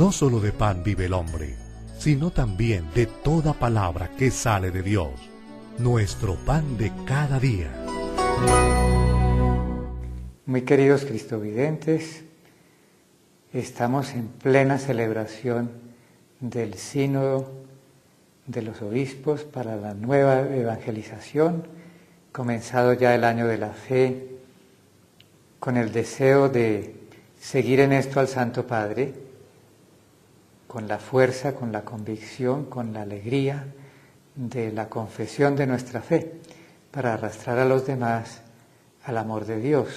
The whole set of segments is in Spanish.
No solo de pan vive el hombre, sino también de toda palabra que sale de Dios, nuestro pan de cada día. Muy queridos cristovidentes, estamos en plena celebración del Sínodo de los Obispos para la nueva evangelización, comenzado ya el año de la fe, con el deseo de seguir en esto al Santo Padre, con la fuerza, con la convicción, con la alegría de la confesión de nuestra fe, para arrastrar a los demás al amor de Dios,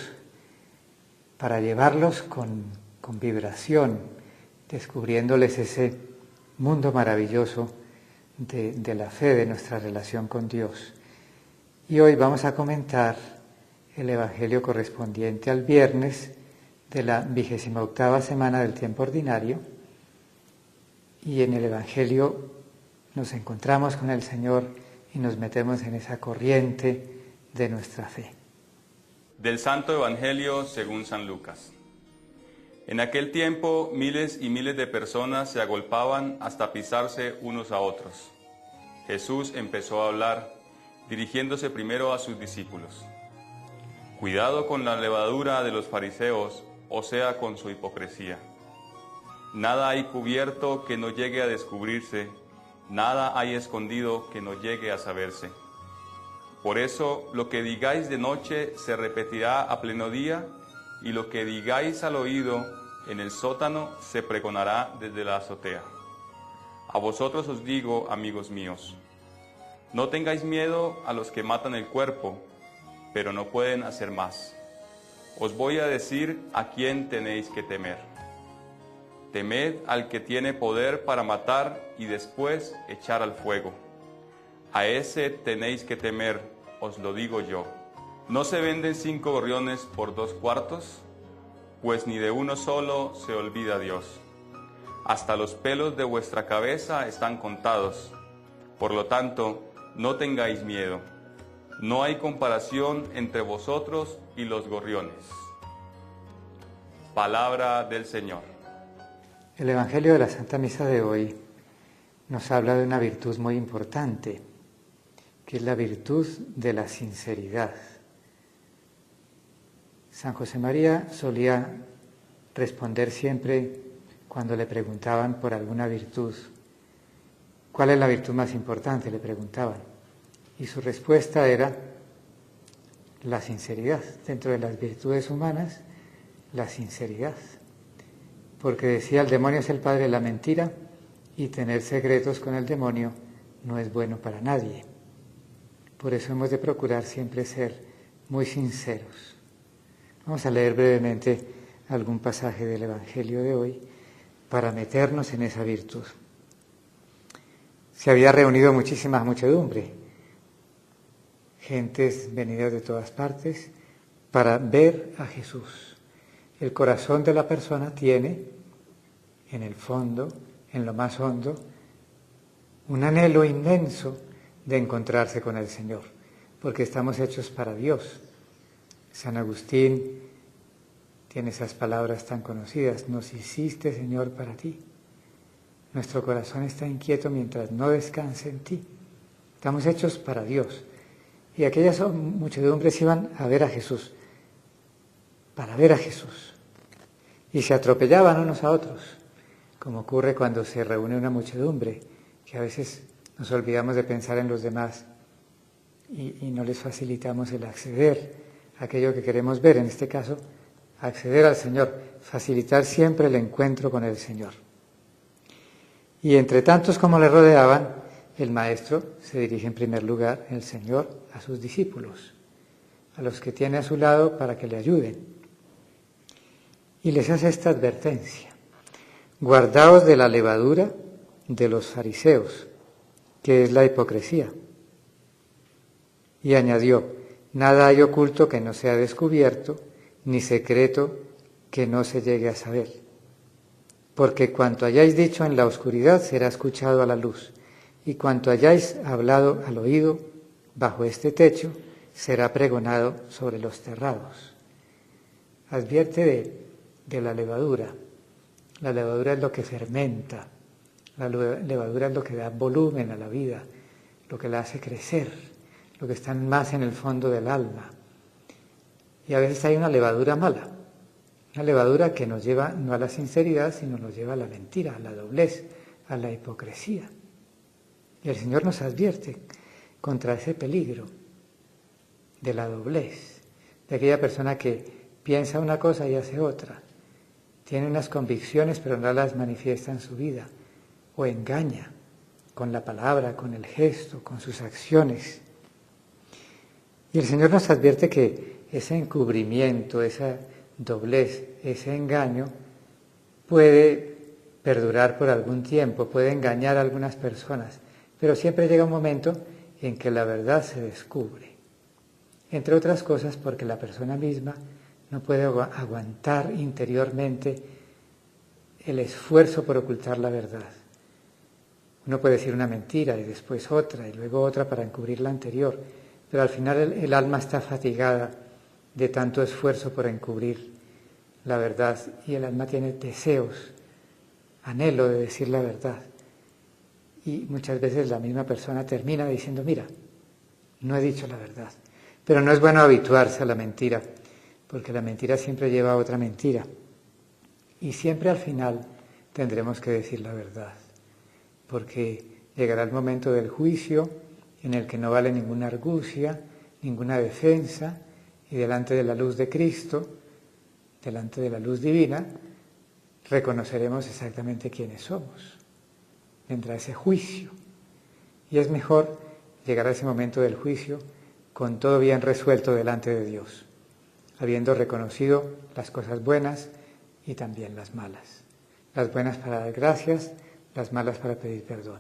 para llevarlos con vibración, descubriéndoles ese mundo maravilloso de la fe, de nuestra relación con Dios. Y hoy vamos a comentar el Evangelio correspondiente al viernes de la 28ª semana del tiempo ordinario, y en el Evangelio nos encontramos con el Señor y nos metemos en esa corriente de nuestra fe. Del Santo Evangelio según San Lucas. En aquel tiempo miles y miles de personas se agolpaban hasta pisarse unos a otros. Jesús empezó a hablar, dirigiéndose primero a sus discípulos. Cuidado con la levadura de los fariseos, o sea, con su hipocresía. Nada hay cubierto que no llegue a descubrirse, nada hay escondido que no llegue a saberse. Por eso, lo que digáis de noche se repetirá a pleno día, y lo que digáis al oído en el sótano se pregonará desde la azotea. A vosotros os digo, amigos míos, no tengáis miedo a los que matan el cuerpo, pero no pueden hacer más. Os voy a decir a quién tenéis que temer. Temed al que tiene poder para matar y después echar al fuego. A ese tenéis que temer, os lo digo yo. ¿No se venden 5 gorriones por 2 cuartos? Pues ni de uno solo se olvida Dios. Hasta los pelos de vuestra cabeza están contados. Por lo tanto, no tengáis miedo. No hay comparación entre vosotros y los gorriones. Palabra del Señor. El Evangelio de la Santa Misa de hoy nos habla de una virtud muy importante, que es la virtud de la sinceridad. San José María solía responder siempre cuando le preguntaban por alguna virtud. ¿Cuál es la virtud más importante?, le preguntaban. Y su respuesta era la sinceridad. Dentro de las virtudes humanas, la sinceridad. Porque decía, el demonio es el padre de la mentira y tener secretos con el demonio no es bueno para nadie. Por eso hemos de procurar siempre ser muy sinceros. Vamos a leer brevemente algún pasaje del Evangelio de hoy para meternos en esa virtud. Se había reunido muchísima muchedumbre, gentes venidas de todas partes, para ver a Jesús. El corazón de la persona tiene, en el fondo, en lo más hondo, un anhelo inmenso de encontrarse con el Señor, porque estamos hechos para Dios. San Agustín tiene esas palabras tan conocidas: nos hiciste, Señor, para ti. Nuestro corazón está inquieto mientras no descanse en ti. Estamos hechos para Dios. Y aquellas muchedumbres iban a ver a Jesús, para ver a Jesús. Y se atropellaban unos a otros, como ocurre cuando se reúne una muchedumbre, que a veces nos olvidamos de pensar en los demás y no les facilitamos el acceder a aquello que queremos ver, en este caso, acceder al Señor, facilitar siempre el encuentro con el Señor. Y entre tantos como le rodeaban, el Maestro se dirige en primer lugar, el Señor, a sus discípulos, a los que tiene a su lado para que le ayuden. Y les hace esta advertencia: guardaos de la levadura de los fariseos, que es la hipocresía. Y añadió: nada hay oculto que no sea descubierto, ni secreto que no se llegue a saber. Porque cuanto hayáis dicho en la oscuridad será escuchado a la luz, y cuanto hayáis hablado al oído bajo este techo será pregonado sobre los terrados. Advierte de la levadura. La levadura es lo que fermenta, la levadura es lo que da volumen a la vida, lo que la hace crecer, lo que está más en el fondo del alma. Y a veces hay una levadura mala, una levadura que nos lleva no a la sinceridad, sino nos lleva a la mentira, a la doblez, a la hipocresía. Y el Señor nos advierte contra ese peligro de la doblez, de aquella persona que piensa una cosa y hace otra, tiene unas convicciones pero no las manifiesta en su vida, o engaña con la palabra, con el gesto, con sus acciones. Y el Señor nos advierte que ese encubrimiento, esa doblez, ese engaño puede perdurar por algún tiempo, puede engañar a algunas personas, pero siempre llega un momento en que la verdad se descubre. Entre otras cosas porque la persona misma no puede aguantar interiormente el esfuerzo por ocultar la verdad. Uno puede decir una mentira y después otra y luego otra para encubrir la anterior, pero al final el alma está fatigada de tanto esfuerzo por encubrir la verdad y el alma tiene deseos, anhelo de decir la verdad. Y muchas veces la misma persona termina diciendo, mira, no he dicho la verdad. Pero no es bueno habituarse a la mentira, porque la mentira siempre lleva a otra mentira. Y siempre al final tendremos que decir la verdad, porque llegará el momento del juicio en el que no vale ninguna argucia, ninguna defensa, y delante de la luz de Cristo, delante de la luz divina, reconoceremos exactamente quiénes somos. Vendrá ese juicio. Y es mejor llegar a ese momento del juicio con todo bien resuelto delante de Dios, habiendo reconocido las cosas buenas y también las malas. Las buenas para dar gracias, las malas para pedir perdón.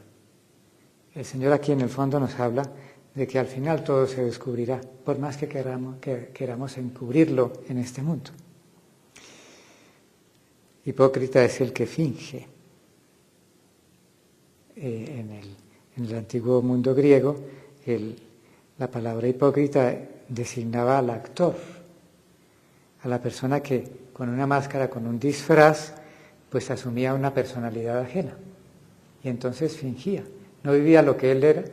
El Señor aquí en el fondo nos habla de que al final todo se descubrirá, por más que queramos encubrirlo en este mundo. Hipócrita es el que finge. En el antiguo mundo griego, la palabra hipócrita designaba al actor, a la persona que con una máscara, con un disfraz, pues asumía una personalidad ajena. Y entonces fingía. No vivía lo que él era,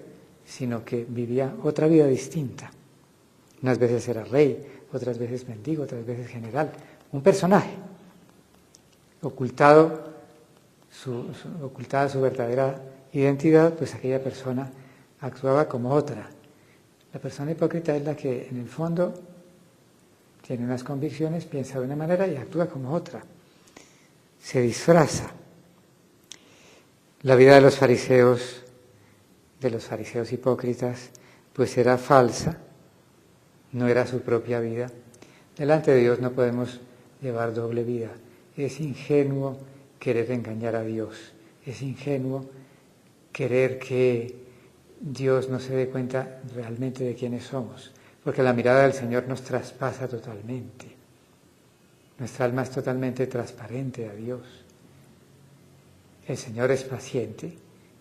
sino que vivía otra vida distinta. Unas veces era rey, otras veces mendigo, otras veces general. Un personaje, ocultada su verdadera identidad, pues aquella persona actuaba como otra. La persona hipócrita es la que en el fondo tiene unas convicciones, piensa de una manera y actúa como otra. Se disfraza. La vida de los fariseos hipócritas, pues era falsa, no era su propia vida. Delante de Dios no podemos llevar doble vida. Es ingenuo querer engañar a Dios. Es ingenuo querer que Dios no se dé cuenta realmente de quiénes somos, porque la mirada del Señor nos traspasa totalmente. Nuestra alma es totalmente transparente a Dios. El Señor es paciente,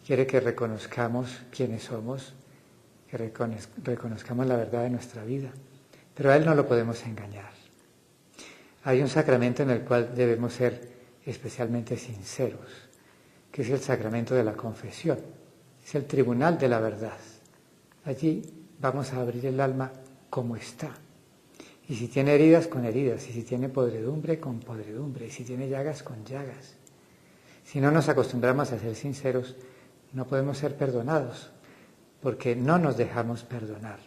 quiere que reconozcamos quiénes somos, que reconozcamos la verdad de nuestra vida, pero a Él no lo podemos engañar. Hay un sacramento en el cual debemos ser especialmente sinceros, que es el sacramento de la confesión. Es el tribunal de la verdad. Allí vamos a abrir el alma como está. Y si tiene heridas, con heridas. Y si tiene podredumbre, con podredumbre. Y si tiene llagas, con llagas. Si no nos acostumbramos a ser sinceros, no podemos ser perdonados, porque no nos dejamos perdonar,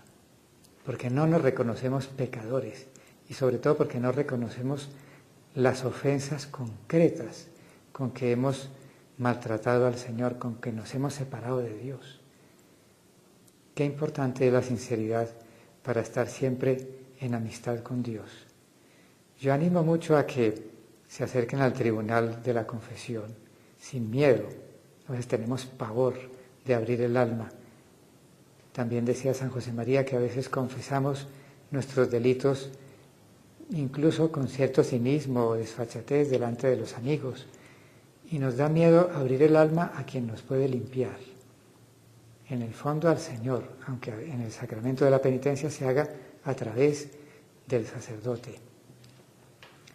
porque no nos reconocemos pecadores y sobre todo porque no reconocemos las ofensas concretas con que hemos maltratado al Señor, con que nos hemos separado de Dios. Qué importante es la sinceridad para estar siempre en amistad con Dios. Yo animo mucho a que se acerquen al tribunal de la confesión sin miedo. A veces tenemos pavor de abrir el alma. También decía San José María que a veces confesamos nuestros delitos incluso con cierto cinismo o desfachatez delante de los amigos, y nos da miedo abrir el alma a quien nos puede limpiar. En el fondo al Señor, aunque en el sacramento de la penitencia se haga a través del sacerdote.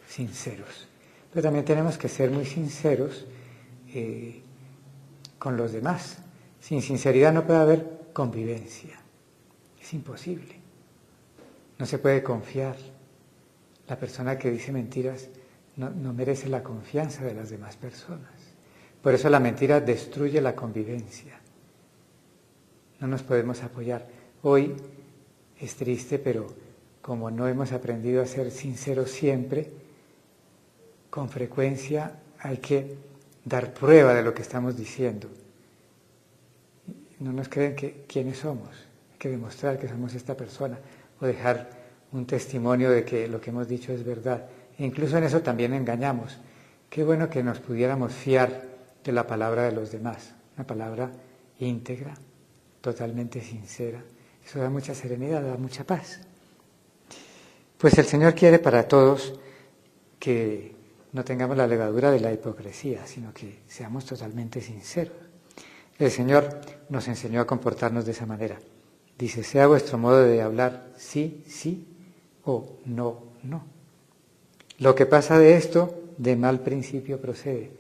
Sinceros. pero también tenemos que ser muy sinceros con los demás. Sin sinceridad no puede haber convivencia, es imposible. No se puede confiar. La persona que dice mentiras no merece la confianza de las demás personas. Por eso la mentira destruye la convivencia. No nos podemos apoyar. Hoy es triste, pero como no hemos aprendido a ser sinceros siempre, con frecuencia hay que dar prueba de lo que estamos diciendo. No nos creen quiénes somos. Hay que demostrar que somos esta persona o dejar un testimonio de que lo que hemos dicho es verdad. E incluso en eso también engañamos. Qué bueno que nos pudiéramos fiar de la palabra de los demás, una palabra íntegra, totalmente sincera. Eso da mucha serenidad, da mucha paz. Pues el Señor quiere para todos que no tengamos la levadura de la hipocresía, sino que seamos totalmente sinceros. El Señor nos enseñó a comportarnos de esa manera. Dice, sea vuestro modo de hablar sí, sí, o no, no. Lo que pasa de esto, de mal principio procede.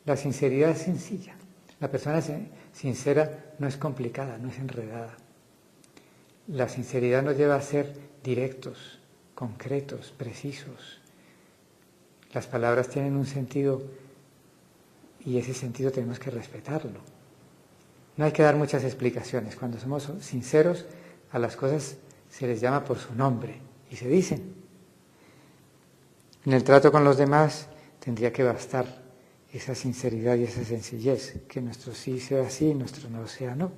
La sinceridad es sencilla. La persona sincera no es complicada, no es enredada. La sinceridad nos lleva a ser directos, concretos, precisos. Las palabras tienen un sentido y ese sentido tenemos que respetarlo. No hay que dar muchas explicaciones. Cuando somos sinceros, a las cosas se les llama por su nombre y se dicen. En el trato con los demás tendría que bastar esa sinceridad y esa sencillez, que nuestro sí sea sí, nuestro no sea no.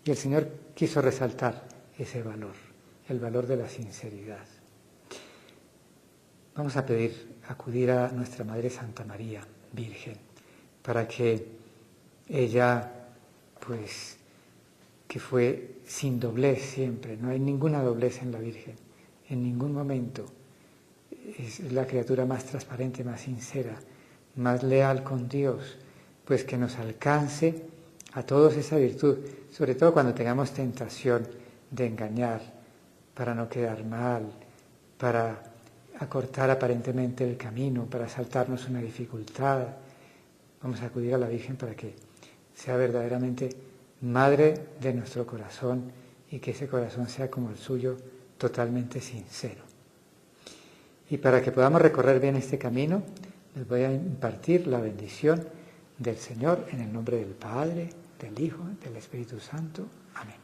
Y el Señor quiso resaltar ese valor, el valor de la sinceridad. Vamos a acudir a nuestra Madre Santa María, Virgen, para que ella, pues, que fue sin doblez siempre, no hay ninguna doblez en la Virgen, en ningún momento. Es la criatura más transparente, más sincera, más leal con Dios, pues que nos alcance a todos esa virtud, sobre todo cuando tengamos tentación de engañar, para no quedar mal, para acortar aparentemente el camino, para saltarnos una dificultad. Vamos a acudir a la Virgen para que sea verdaderamente madre de nuestro corazón y que ese corazón sea como el suyo, totalmente sincero. Y para que podamos recorrer bien este camino, les voy a impartir la bendición del Señor en el nombre del Padre, del Hijo, del Espíritu Santo. Amén.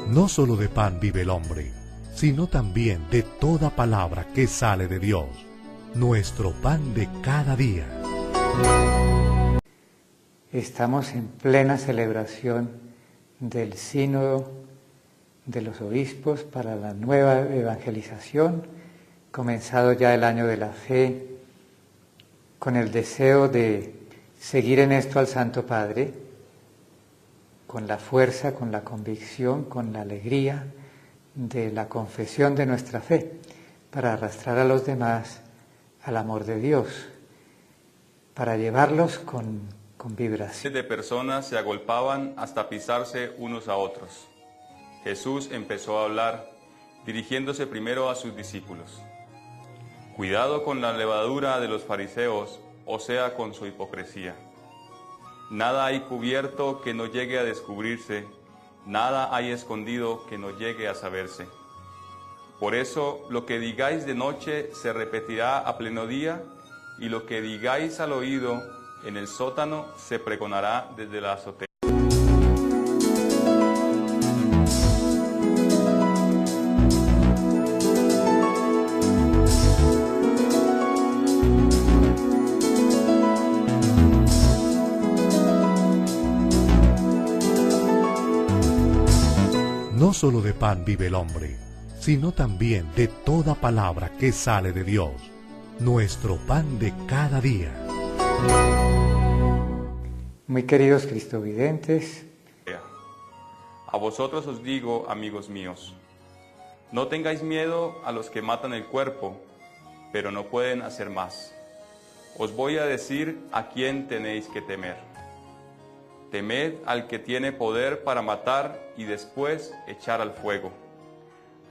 No solo de pan vive el hombre, sino también de toda palabra que sale de Dios, nuestro pan de cada día. Estamos en plena celebración del Sínodo de los Obispos para la nueva evangelización, comenzado ya el año de la fe, con el deseo de seguir en esto al Santo Padre, con la fuerza, con la convicción, con la alegría de la confesión de nuestra fe, para arrastrar a los demás al amor de Dios, para llevarlos con vibración. De personas se agolpaban hasta pisarse unos a otros. Jesús empezó a hablar, dirigiéndose primero a sus discípulos. Cuidado con la levadura de los fariseos, o sea, con su hipocresía. Nada hay cubierto que no llegue a descubrirse, nada hay escondido que no llegue a saberse. Por eso, lo que digáis de noche se repetirá a pleno día, y lo que digáis al oído en el sótano se pregonará desde la azotea. No solo de pan vive el hombre, sino también de toda palabra que sale de Dios, nuestro pan de cada día. Muy queridos cristovidentes, A vosotros os digo, amigos míos, No tengáis miedo a los que matan el cuerpo, pero no pueden hacer más. Os voy a decir a quién tenéis que temer. Temed al que tiene poder para matar y después echar al fuego.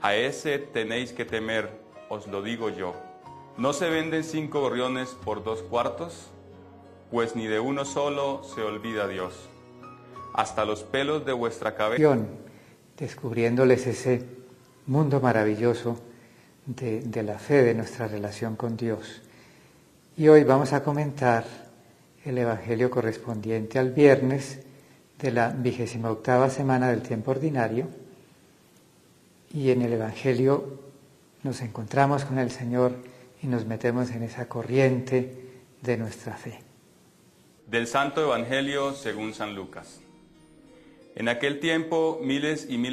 A ese tenéis que temer, os lo digo yo. ¿No se venden 5 gorriones por 2 cuartos? Pues ni de uno solo se olvida Dios. Hasta los pelos de vuestra cabeza. Descubriéndoles ese mundo maravilloso de la fe, de nuestra relación con Dios. Y hoy vamos a comentar el Evangelio correspondiente al viernes de la 28ª semana del tiempo ordinario. Y en el Evangelio nos encontramos con el Señor y nos metemos en esa corriente de nuestra fe. Del Santo Evangelio según San Lucas. En aquel tiempo, miles y miles